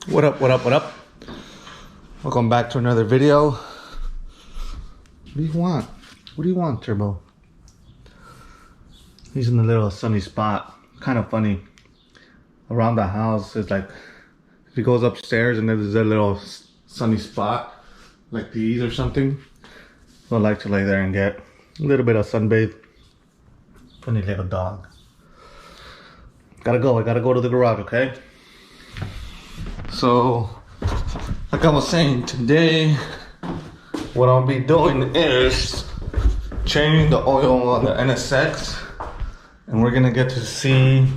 What up, what up, what up? Welcome back to another video. What do you want? What do you want, Turbo? He's in a little sunny spot. Kind of funny. Around the house, it's like, if he goes upstairs and there's a little sunny spot, like these or something, I like to lay there and get a little bit of sunbathe. Funny little dog. Gotta go, I gotta go to the garage, okay? So, like I was saying, today, what I'll be doing is changing the oil on the NSX, and we're gonna get to see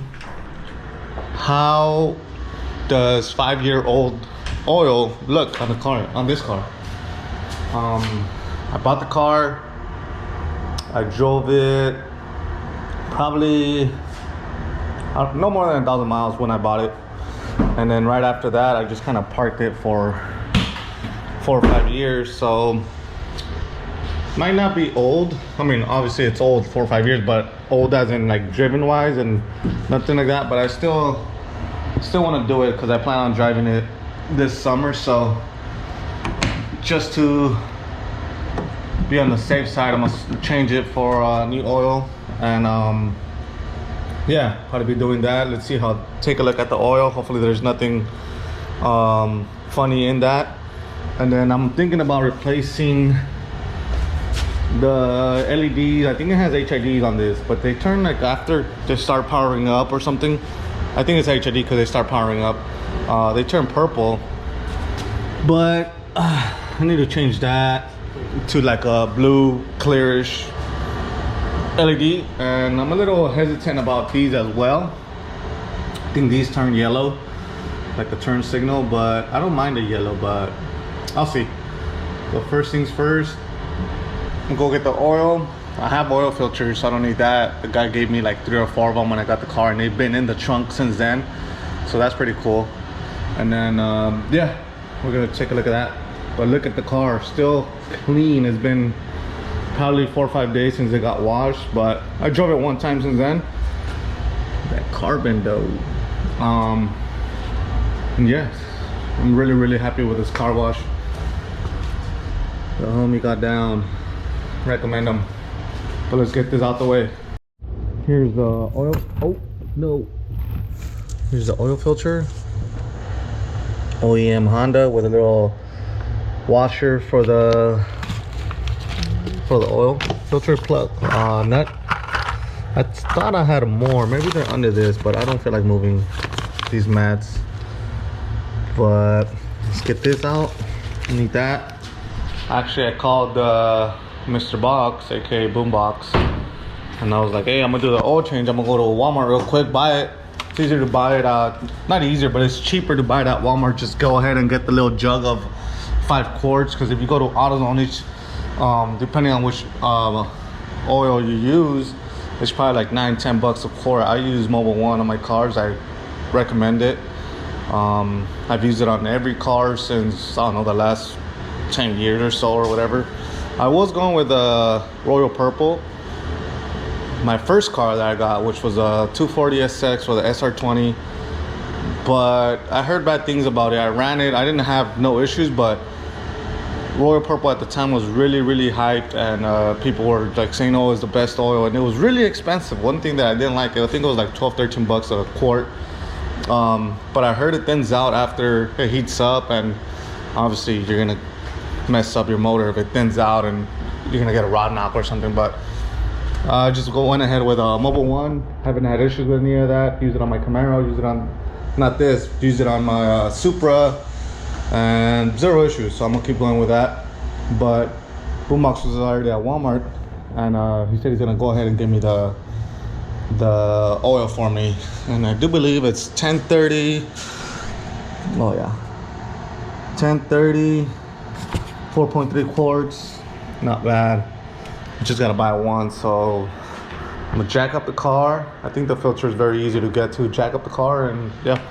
how does 5-year-old oil look on the car, on this car. I bought the car, I drove it probably no more than 1,000 miles when I bought it. And then right after that, I just kind of parked it for 4 or 5 years. So might not be old. I mean, obviously it's old, 4 or 5 years, but old as in like driven wise and nothing like that. But I still want to do it because I plan on driving it this summer. So just to be on the safe side, I'm gonna change it for new oil. And yeah, how to be doing that. Let's see how, take a look at the oil. Hopefully there's nothing funny in that. And then I'm thinking about replacing the LEDs. I think it has HIDs on this, but they turn like after they start powering up or something. I think it's HID because they start powering up. They turn purple, but I need to change that to like a blue clearish LED, and I'm a little hesitant about these as well. I think these turn yellow, like a turn signal, but I don't mind the yellow, but I'll see. So first things first, I'm gonna go get the oil. I have oil filters, so I don't need that. The guy gave me like 3 or 4 of them when I got the car, and they've been in the trunk since then, so that's pretty cool. And then yeah, we're gonna take a look at that. But look at the car, still clean. It's been probably 4 or 5 days since it got washed, but I drove it 1 time since then. That carbon though. And yes, I'm really happy with this car wash. The homie got down. Recommend them. But let's get this out the way. Here's the oil. Oh no. Here's the oil filter. OEM Honda with a little washer for the oil filter plug nut. I thought I had more. Maybe they're under this, but I don't feel like moving these mats. But let's get this out. I need that. Actually, I called Mr. Box, aka Boombox, and I was like, hey, I'm gonna do the oil change. I'm gonna go to Walmart real quick, buy it. It's easier to buy it, not easier, but it's cheaper to buy it at Walmart. Just go ahead and get the little jug of 5 quarts, because if you go to AutoZone, each depending on which oil you use, it's probably like $9-10 a quart. I use Mobil 1 on my cars. I recommend it. I've used it on every car since, I don't know, the last 10 years or so or whatever. I was going with Royal Purple, my first car that I got, which was a 240 SX with a SR20, but I heard bad things about it. I ran it, I didn't have no issues, but Royal Purple at the time was really hyped, and people were like saying, oh, it's the best oil, and it was really expensive. One thing that I didn't like, I think it was like $12-13 a quart. But I heard it thins out after it heats up, and obviously you're gonna mess up your motor if it thins out, and you're gonna get a rod knock or something. But I just went ahead with a Mobil 1. Haven't had issues with any of that. Use it on my Camaro, use it on, not this, use it on my Supra, and 0 issues. So I'm gonna keep going with that. But Boombox was already at Walmart, and he said he's gonna go ahead and give me the oil for me, and I do believe it's 1030. Oh yeah, 1030, 4.3 quarts. Not bad. You just gotta buy one. So I'm gonna jack up the car. I think the filter is very easy to get to. Jack up the car, and yeah.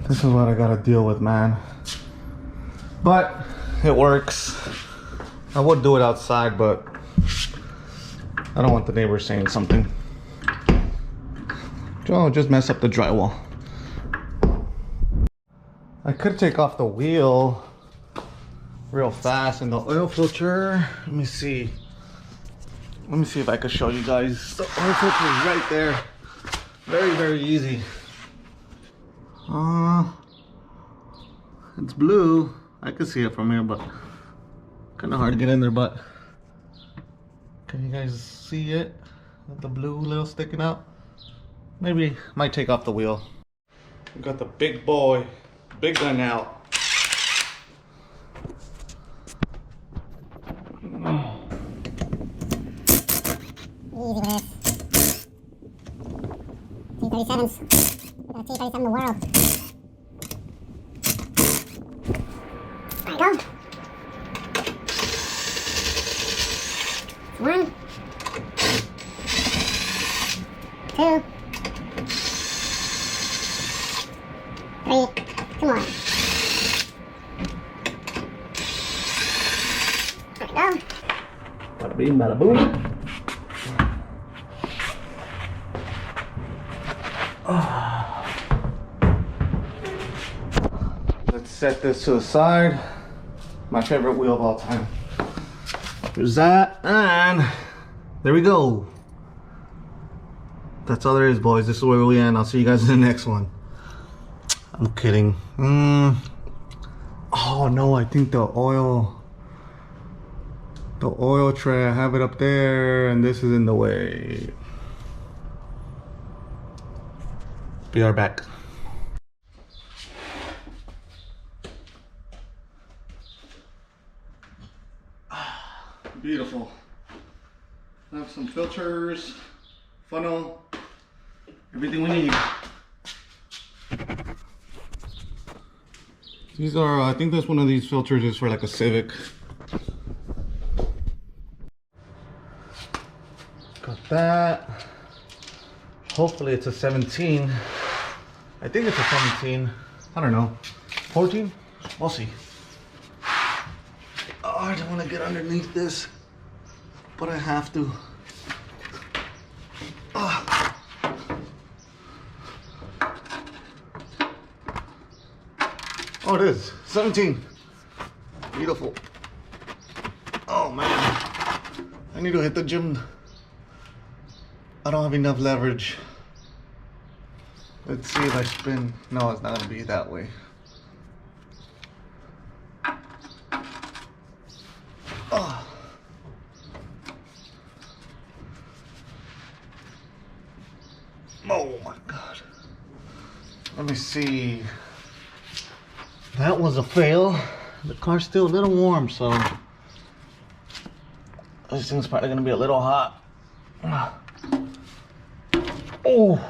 This is what I gotta deal with, man. But it works. I would do it outside, but I don't want the neighbors saying something. Oh, just mess up the drywall. I could take off the wheel real fast and the oil filter. Let me see. Let me see if I can show you guys. The oil filter is right there. Very easy. It's blue. I can see it from here, but kind of hard to get in there. But can you guys see it? The blue little sticking out. Maybe might take off the wheel. We got the big boy, big gun out. Easy with this. T-37s. We got T-37 in the world. There you go. One. Two. Three. Two more. There we go. Bada bing, bada boom. Let's set this to the side. My favorite wheel of all time. There's that, and there we go. That's all there is, boys. This is where we end. I'll see you guys in the next one. I'm kidding. Oh no, I think the oil tray, I have it up there, and this is in the way. Be right back. Beautiful. I have some filters, funnel, everything we need. These are, I think that's one of these filters is for like a Civic. Got that. Hopefully it's a 17. I think it's a 17. I don't know. 14? We'll see. Oh, I don't want to get underneath this, but I have to. Oh, it is 17. Beautiful. Oh man, I need to hit the gym. I don't have enough leverage. Let's see if I spin. No, it's not gonna be that way. Oh. Oh my God. Let me see. That was a fail. The car's still a little warm, so this thing's probably gonna be a little hot. Oh,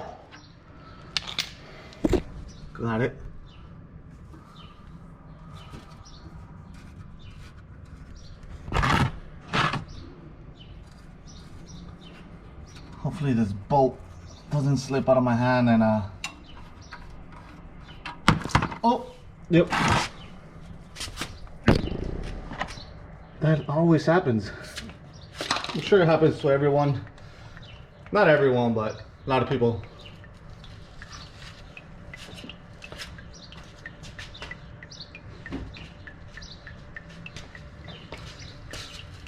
got it. Hopefully this bolt doesn't slip out of my hand and oh, yep. That always happens. I'm sure it happens to everyone. Not everyone, but a lot of people.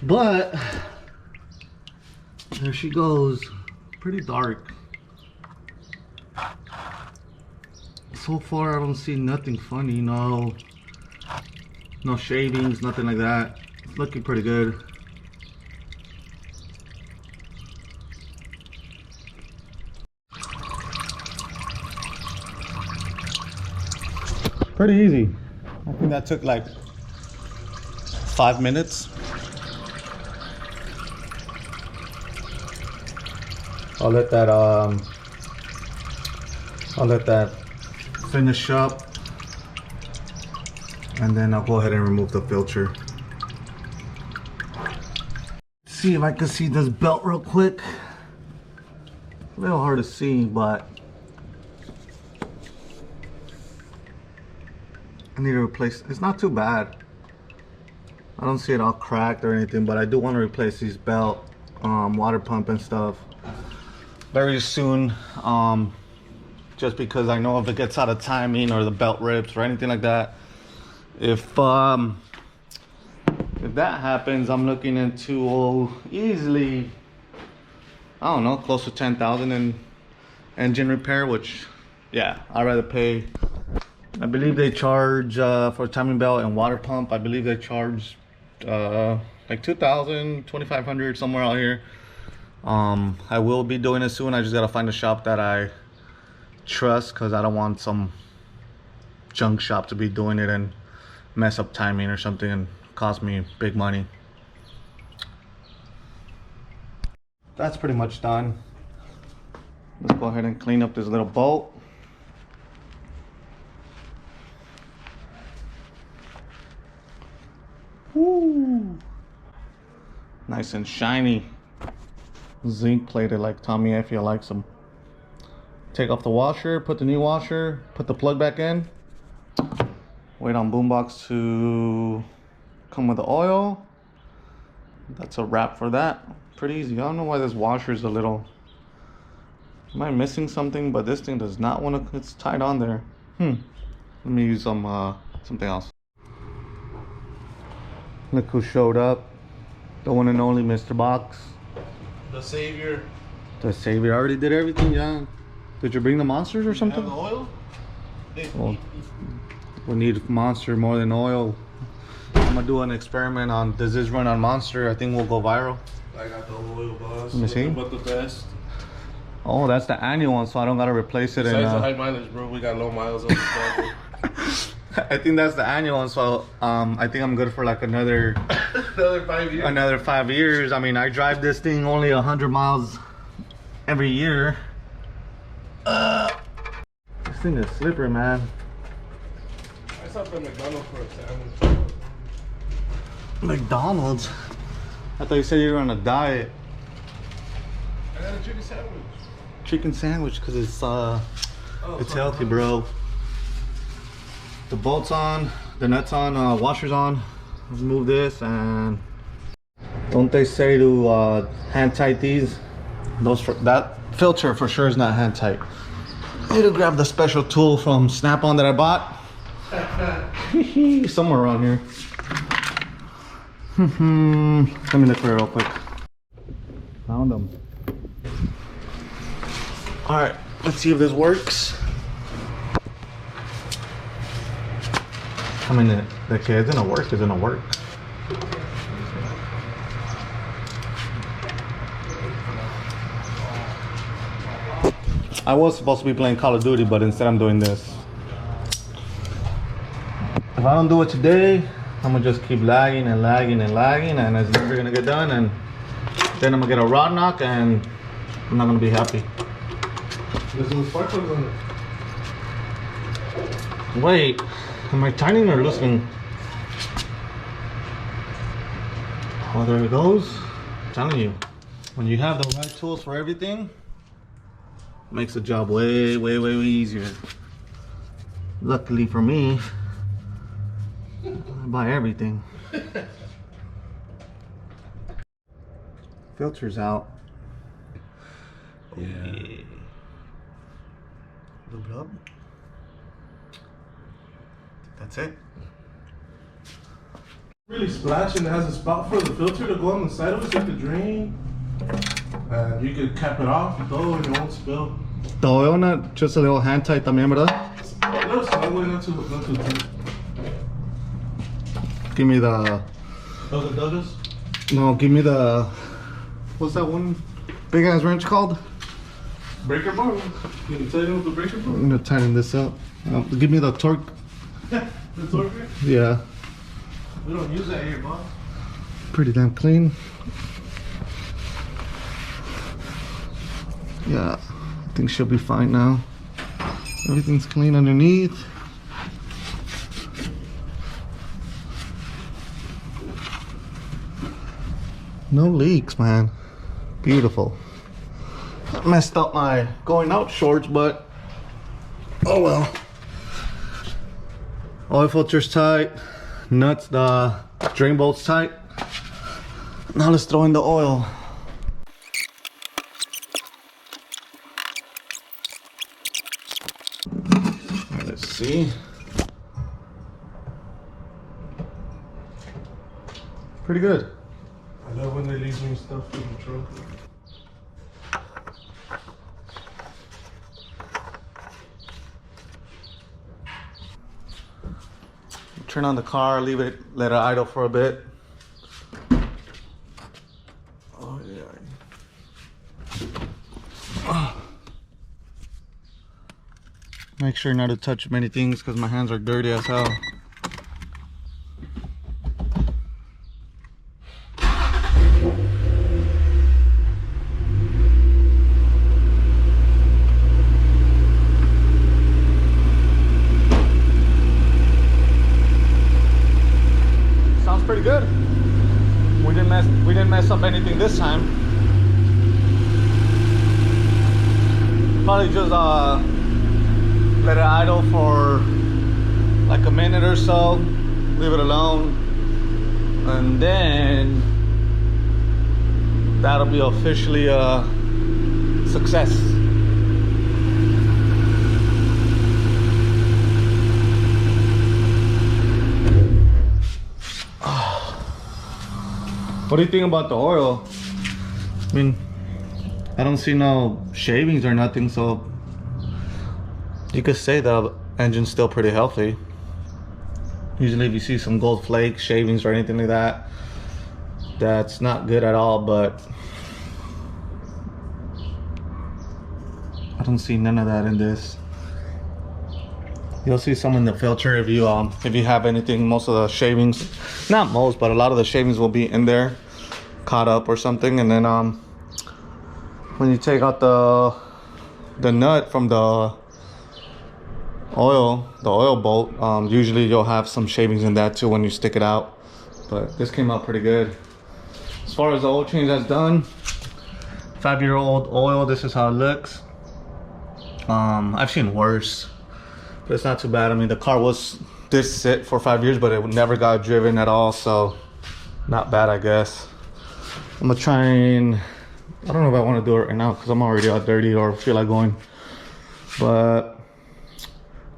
But there she goes. Pretty dark. So far I don't see nothing funny. No shavings, nothing like that. It's looking pretty good. Pretty easy. I think that took like 5 minutes. I'll let that finish up, and then I'll go ahead and remove the filter. See if I can see this belt real quick. A little hard to see, but I need to replace. It's not too bad. I don't see it all cracked or anything, but I do want to replace these belt, water pump and stuff very soon. Just because I know if it gets out of timing or the belt rips or anything like that, if that happens, I'm looking into easily, I don't know, close to 10,000 in engine repair, which, yeah, I'd rather pay. I believe they charge for timing belt and water pump. I believe they charge like 2,000, 2,500 somewhere out here. I will be doing it soon. I just gotta find a shop that I trust, because I don't want some junk shop to be doing it and mess up timing or something and cost me big money. That's pretty much done. Let's go ahead and clean up this little bolt. Woo! Nice and shiny. Zinc plated like Tommy Effia likes them. Take off the washer, put the new washer, put the plug back in. Wait on boombox to come with the oil. That's a wrap for that. Pretty easy. I don't know why this washer is a little... Am I missing something? But this thing does not want to... It's tied on there. Let me use some something else. Look who showed up. The one and only Mr. Box. The savior. The savior. I already did everything, yeah. Did you bring the monsters or something? Have the oil? Well, we need monster more than oil. I'm gonna do an experiment on, does this run on monster? I think we'll go viral. I got the oil, boss. Let me see. But the best. Oh, that's the annual one, so I don't gotta replace it. Besides in, the high mileage, bro, we got low miles on the schedule. I think that's the annual one, so I think I'm good for like another 5 years. Another 5 years. I mean, I drive this thing only 100 miles every year. This thing is slippery, man. I stopped at McDonald's for a sandwich. McDonald's? I thought you said you were on a diet. I got a chicken sandwich. Chicken sandwich, because it's healthy, bro. The bolt's on, the nuts on, washer's on. Let's move this. And don't they say to hand tight these? That filter for sure is not hand tight. I need to grab the special tool from Snap-on that I bought. Somewhere around here. Let me look for it real quick. Found them. All right, let's see if this works. I mean, okay, it's gonna work. It's gonna work. I was supposed to be playing Call of Duty, but instead I'm doing this. If I don't do it today, I'm gonna just keep lagging and lagging and lagging, and it's never gonna get done. And then I'm gonna get a rod knock, and I'm not gonna be happy. There's no spark plugs on it. Wait, am I tightening or loosening? Oh, there it goes. I'm telling you, when you have the right tools for everything, it makes the job way, way, way, way easier. Luckily for me, I buy everything. Filter's out. Yeah. Lube it up. That's it. Really splash, and it has a spot for the filter to go on the side of it so you can drain. And you can cap it off though and it won't spill. The oil nut, just a little hand tight también, ¿verdad? A little small way, not too tight. Give me the... Douglas? No, give me the... What's that one big ass wrench called? Breaker bar? You can tighten with the breaker bar? I'm gonna tighten this up. Give me the torque. The torque? Yeah. We don't use that here, boss. Pretty damn clean. Yeah, I think she'll be fine now. Everything's clean underneath. No leaks, man. Beautiful. I messed up my going out shorts, but oh well. Oil filter's tight. nuts, the drain bolts tight. Now let's throw in the oil. Let's see. Pretty good. I love when they leave me stuff in the trunk. Turn on the car, leave it, let it idle for a bit. Oh yeah. Make sure not to touch many things because my hands are dirty as hell. Pretty good. We didn't mess up anything this time. Probably just let it idle for like a minute or so, leave it alone, and then that'll be officially a success. What do you think about the oil? I mean, I don't see no shavings or nothing, so you could say the engine's still pretty healthy. Usually if you see some gold flakes, shavings or anything like that, that's not good at all, but I don't see none of that in this. You'll see some in the filter if you have anything. Most of the shavings, not most, but a lot of the shavings will be in there, caught up or something. And then when you take out the nut from the oil bolt, usually you'll have some shavings in that too when you stick it out. But this came out pretty good. As far as the oil change that's done, 5-year-old oil, this is how it looks. I've seen worse, but it's not too bad. I mean, the car did sit for 5 years, but it never got driven at all, so not bad, I guess. I'm gonna try and, I don't know if I want to do it right now because I'm already all dirty or feel like going. But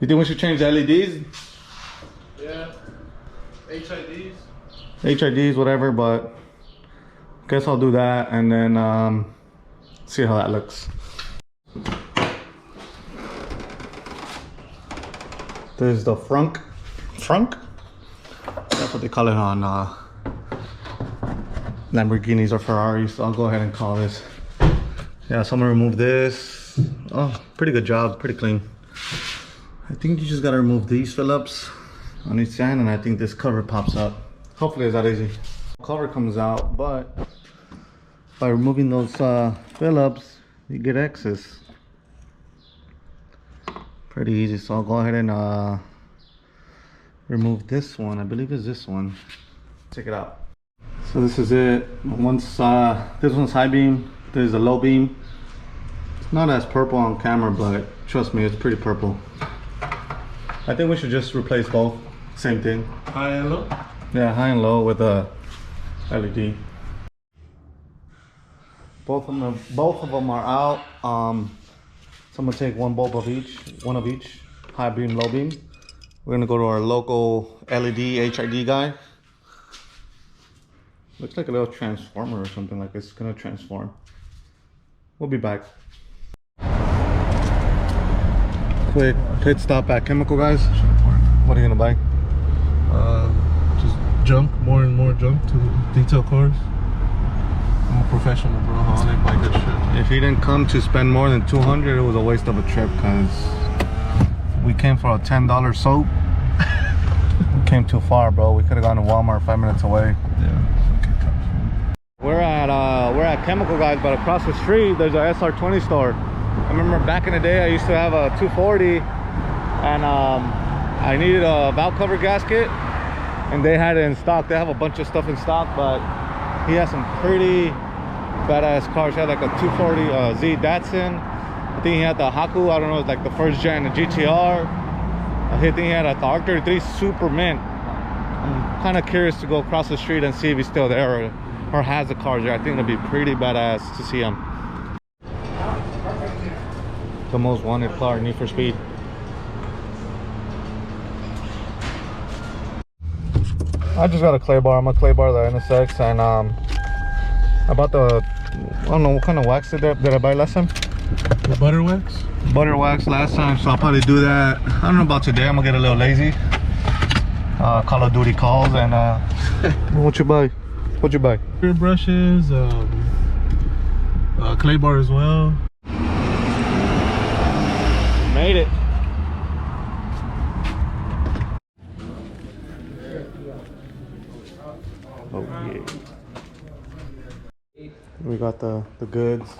you think we should change the LEDs? Yeah, HIDs. HIDs, whatever, but guess I'll do that and then see how that looks. There's the frunk. That's what they call it on Lamborghinis or Ferraris. So I'll go ahead and call this. Yeah, so I'm gonna remove this. Oh, pretty good job, pretty clean. I think you just gotta remove these Phillips on each side, and I think this cover pops up. Hopefully it's that easy. Cover comes out, but by removing those Phillips, you get excess. Pretty easy, so I'll go ahead and remove this one. I believe it's this one. Check it out. So this is it. Once this one's high beam, there's a low beam. It's not as purple on camera, but trust me, it's pretty purple. I think we should just replace both. Same thing. High and low? Yeah, high and low with a LED. Both of them are out. So I'm gonna take one bulb of each, high beam, low beam. We're gonna go to our local LED HID guy. Looks like a little transformer or something, like it's gonna transform. We'll be back. Quick pit stop at Chemical Guys. What are you gonna buy? Just junk, more and more junk to detail cars. I'm a professional, bro. I only buy good shit. If you didn't come to spend more than $200, it was a waste of a trip, because we came for a $10 soap. We came too far, bro. We could have gone to Walmart 5 minutes away. Yeah. We're at Chemical Guys, but across the street there's a SR20 store. I remember back in the day I used to have a 240, and I needed a valve cover gasket, and they had it in stock. They have a bunch of stuff in stock, but he has some pretty badass cars. He had like a 240 Z Datsun. I think he had the Haku, I don't know, it's like the first gen, the GTR. I think he had a R33 Super Mint. I'm kind of curious to go across the street and see if he's still there or has the cars there. I think it'd be pretty badass to see him. The most wanted car, Need for Speed. I just got a clay bar. I'm a clay bar, the NSX, and I bought the, I don't know what kind of wax did I buy last time? The butter wax? Butter wax last time, so I'll probably do that. I don't know about today. I'm gonna get a little lazy. Call of Duty calls and what you buy? What'd you buy? Beer brushes, clay bar as well. Made it. Oh yeah. We got the goods.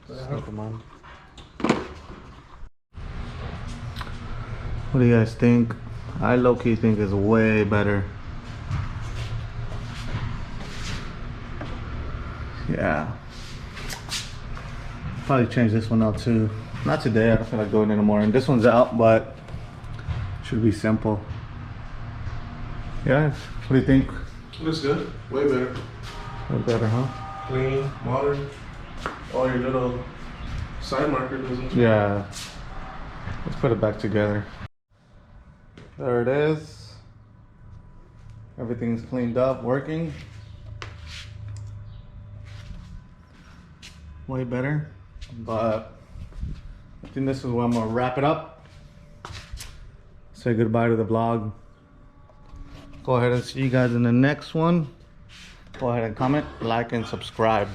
Come on. What do you guys think? I low-key think it's way better. Yeah. Probably change this one out too. Not today, I don't feel like going anymore. And this one's out, but should be simple. Yeah, what do you think? Looks good. Way better. Way better, huh? Clean, modern. All your little side marker doesn't. Yeah. Let's put it back together. There it is. Everything's cleaned up, working. Way better. But I think this is where I'm gonna wrap it up. Say goodbye to the vlog. Go ahead and see you guys in the next one. Go ahead and comment, like, and subscribe.